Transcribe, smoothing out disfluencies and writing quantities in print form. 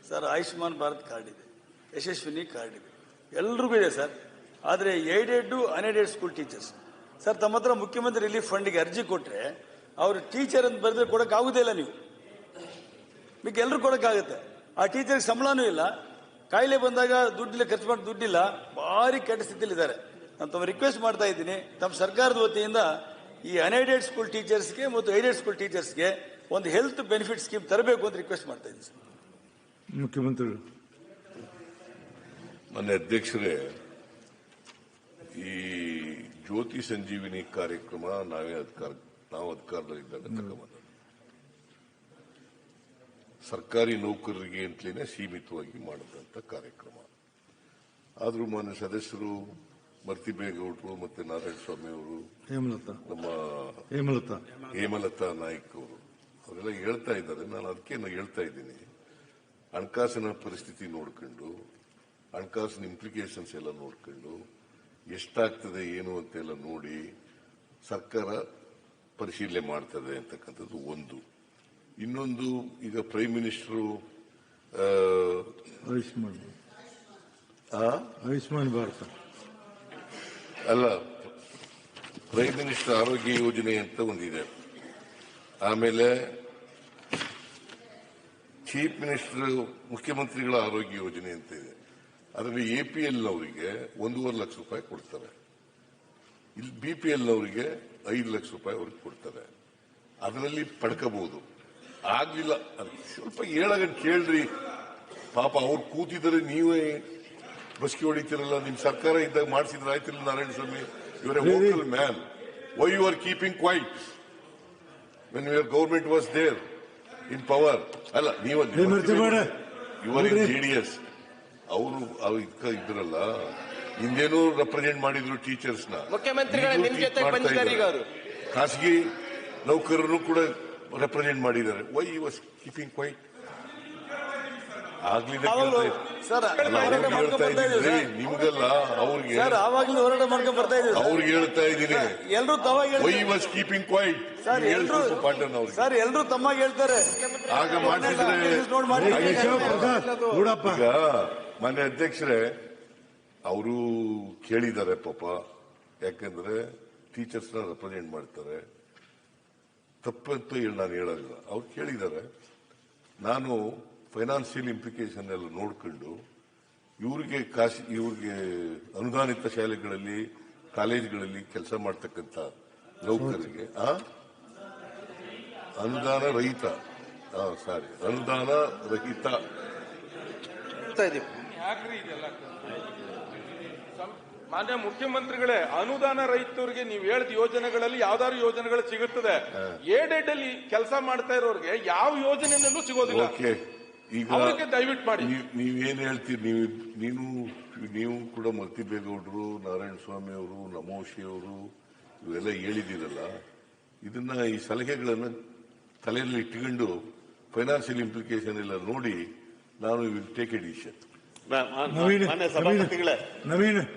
Sir Ayushman Bharat card ಇದೆ, Yashasvini card ಇದೆ, ಎಲ್ರಿಗೂ ಇದೆ ಸರ್. ಆದರೆ aided unaided school teachers sir, ತಮ್ಮ ಹತ್ರ ಮುಖ್ಯಮಂತ್ರಿ ರಿಲೀಫ್ ಫಂಡ್ಗೆ ಅರ್ಜಿ ಕೊಟ್ಟರೆ ಅವರು ಟೀಚರ್ ಅಂತ ಬರೆದ್ರೆ ಕೊಡೋಕ್ಕಾಗೋದೇ ಇಲ್ಲ. ನೀವು మీకు ಎಲ್ಲರೂ ಕೊಡೋಕ್ಕಾಗುತ್ತೆ. ಆ ಟೀಚರ್ಗೆ ಸಂಬಳನೂ ಇಲ್ಲ, ಕಾಯಿಲೆ ಬಂದಾಗ ದುಡ್ಡಿಲ್ಲ, ಖರ್ಚು ಮಾಡಿ ದುಡ್ಡಿಲ್ಲ, ಭಾರಿ ಕೆಟ್ಟ ಸ್ಥಿತಿಲಿದ್ದಾರೆ. ನಾನು ತಮ್ಮ ರಿಕ್ವೆಸ್ಟ್ ಮಾಡ್ತಾ ಇದ್ದೀನಿ, ತಮ್ಮ ಸರ್ಕಾರದ ವತಿಯಿಂದ ಈ ಅನ್ಏಡೆಡ್ ಸ್ಕೂಲ್ ಟೀಚರ್ಸ್ಗೆ ಮತ್ತು ಏಡೆಡ್ ಸ್ಕೂಲ್ ಟೀಚರ್ಸ್ಗೆ ಒಂದು ಹೆಲ್ತ್ ಬೆನಿಫಿಟ್ ಸ್ಕೀಮ್ ತರಬೇಕು ಅಂತ ರಿಕ್ವೆಸ್ಟ್ ಮಾಡ್ತಾ ಇದ್ದೀನಿ ಸರ್. ಮುಖ್ಯಮಂತ್ರಿಗಳು ಮಾನ್ಯ ಅಧ್ಯಕ್ಷರೇ, ಈ ಜ್ಯೋತಿ ಸಂಜೀವಿನಿ ಕಾರ್ಯಕ್ರಮ ನಾವು ಅಧಿಕಾರದಲ್ಲಿದ್ದಾಗ ತಗೊಂಬಂದ ಸರ್ಕಾರಿ ನೌಕರರಿಗೆ ಅಂತಲೇ ಸೀಮಿತವಾಗಿ ಮಾಡಿದಂತ ಕಾರ್ಯಕ್ರಮ. ಆದರೂ ಮಾನ್ಯ ಸದಸ್ಯರು ಮರ್ತಿಬೇಗೌಡರು ಮತ್ತೆ ನಾರಾಯಣ ಸ್ವಾಮಿ ಅವರು, ನಮ್ಮ ಹೇಮಲತಾ ನಾಯ್ಕ್ ಅವರು ಅವರೆಲ್ಲ ಹೇಳ್ತಾ ಇದ್ದಾರೆ. ನಾನು ಅದಕ್ಕೆ ಹೇಳ್ತಾ ಇದ್ದೀನಿ, ಹಣಕಾಸಿನ ಪರಿಸ್ಥಿತಿ ನೋಡ್ಕೊಂಡು, ಹಣಕಾಸಿನ ಇಂಪ್ಲಿಕೇಶನ್ಸ್ ಎಲ್ಲ ನೋಡ್ಕೊಂಡು, ಎಷ್ಟಾಗ್ತದೆ ಏನು ಅಂತೆಲ್ಲ ನೋಡಿ ಸರ್ಕಾರ ಪರಿಶೀಲನೆ ಮಾಡ್ತದೆ ಅಂತಕ್ಕಂಥದ್ದು ಒಂದು. ಇನ್ನೊಂದು, ಈಗ ಪ್ರೈಮ್ ಮಿನಿಸ್ಟರು ಆಯುಷ್ಮಾನ್ ಭಾರತ ಅಲ್ಲ, ಪ್ರೈಮ್ ಮಿನಿಸ್ಟರ್ ಆರೋಗ್ಯ ಯೋಜನೆ ಅಂತ ಒಂದಿದೆ. ಆಮೇಲೆ ಚೀಫ್ ಮಿನಿಸ್ಟರ್ ಮುಖ್ಯಮಂತ್ರಿಗಳ ಆರೋಗ್ಯ ಯೋಜನೆ ಅಂತ ಇದೆ. ಅದರಲ್ಲಿ ಎಪಿಎಲ್ ನವರಿಗೆ 1.5 ಲಕ್ಷ ರೂಪಾಯಿ ಕೊಡ್ತಾರೆ, ಇಲ್ಲಿ ಬಿಪಿಎಲ್ ನವರಿಗೆ 5 ಲಕ್ಷ ರೂಪಾಯಿ ಅವ್ರಿಗೆ ಕೊಡ್ತಾರೆ. ಅದರಲ್ಲಿ ಪಡ್ಕೋಬಹುದು. ಆಗ್ಲಿಲ್ಲ, ಸ್ವಲ್ಪ ಹೇಳಗಂಡು ಕೇಳ್ರಿ. ಪಾಪ ಅವ್ರು ಕೂತಿದ್ದಾರೆ, ನೀವೇ ಬಸ್ಕಿ ಹೊಡಿತಿರಲ್ಲ. ನಿಮ್ ಸರ್ಕಾರ ಇದ್ದಾಗ ಮಾಡಿಸಿದ್ರೆ ಆಯ್ತಿಲ್ಲ. ನಾರಾಯಣ ಸ್ವಾಮಿ, ಇವರೇ vocal man. Why you are keeping quiet when your government was there in power? ಅಲ್ಲ, ನೀವು ಯುವರ್ ಇನ್ ಜೆಡಿಎಸ್. ಅವರು ಇದ್ರಲ್ಲ, ಹಿಂದೇನೂ ರೆಪ್ರೆಸೆಂಟ್ ಮಾಡಿದ್ರು ಟೀಚರ್ಸ್ ನ. ಖಾಸಗಿ ನೌಕರರು ಕೂಡ ರೆಪ್ರೆಸೆಂಟ್ ಮಾಡಿದ್ದಾರೆ. Why you was keeping quiet? ಆಗ್ಲಿಲ್ಲ ನಿಮ್ಗಲ್ಲ, ಅವ್ರಿಗೆ ಹೋರಾಟ ಮಾಡ್ಕೊಂಡು ಬರ್ತಾ ಇದ್ದೀವಿ. ಅವ್ರಿಗೆ ಹೇಳ್ತಾ ಇದ್ದೀನಿ, ಎಲ್ಲರೂ why was keeping quite Patan ಅವ್ರಿಗೆ. ಸರ್, ಎಲ್ಲರೂ ತಮ್ಮಾಗಿ ಹೇಳ್ತಾರೆ. ಆಗ ಮಾಡಿದ್ರೆ ಈಗ ಮಾನ್ಯ ಅಧ್ಯಕ್ಷರೇ, ಅವರು ಕೇಳಿದ್ದಾರೆ ಪಾಪ. ಯಾಕಂದ್ರೆ ಟೀಚರ್ಸ್ ನ ರೆಪ್ರೆಸೆಂಟ್ ಮಾಡ್ತಾರೆ. ತಪ್ಪಂತೂ ನಾನು ಹೇಳಲ್ಲ. ಅವ್ರು ಕೇಳಿದ್ದಾರೆ. ನಾನು ಫೈನಾನ್ಸಿಯಲ್ ಇಂಪ್ಲಿಕೇಶನ್ ಎಲ್ಲ ನೋಡ್ಕೊಂಡು ಇವ್ರಿಗೆ ಅನುದಾನಿತ ಶಾಲೆಗಳಲ್ಲಿ, ಕಾಲೇಜುಗಳಲ್ಲಿ ಕೆಲಸ ಮಾಡ್ತಕ್ಕಂಥ ನೌಕರರಿಗೆ ಅನುದಾನ ರಹಿತ ಮಾನ್ಯ ಮುಖ್ಯಮಂತ್ರಿಗಳೇ, ಅನುದಾನ ರೈತರಿಗೆ ನೀವು ಹೇಳಿದ ಯೋಜನೆಗಳಲ್ಲಿ ಯಾವ್ದಾದ್ರು ಯೋಜನೆಗಳು ಸಿಗುತ್ತದೆ. ಏಡೆಡ್ ಅಲ್ಲಿ ಕೆಲಸ ಮಾಡ್ತಾ ಇರೋರಿಗೆ ಯಾವ ಯೋಜನೆಯಲ್ಲೂ ಸಿಗೋದಿಲ್ಲ. ಈಗ ದಯವಿಟ್ಟು ಮಾಡಿ. ನೀವೇನ್ ಹೇಳ್ತೀರಿ? ನೀವು ಕೂಡ ಮರ್ತಿಬೇಗೌಡರು, ನಾರಾಯಣ ಸ್ವಾಮಿ ಅವರು, ನಮೋಶಿ ಅವರು ಇವೆಲ್ಲ ಹೇಳಿದಿರಲ್ಲ. ಇದನ್ನ, ಈ ಸಲಹೆಗಳನ್ನ ತಲೆಯಲ್ಲಿ ಇಟ್ಟುಕೊಂಡು ಫೈನಾನ್ಸಿಯಲ್ ಇಂಪ್ಲಿಕೇಶನ್ ಎಲ್ಲ ನೋಡಿ ನಾನು will take A decision. Naveen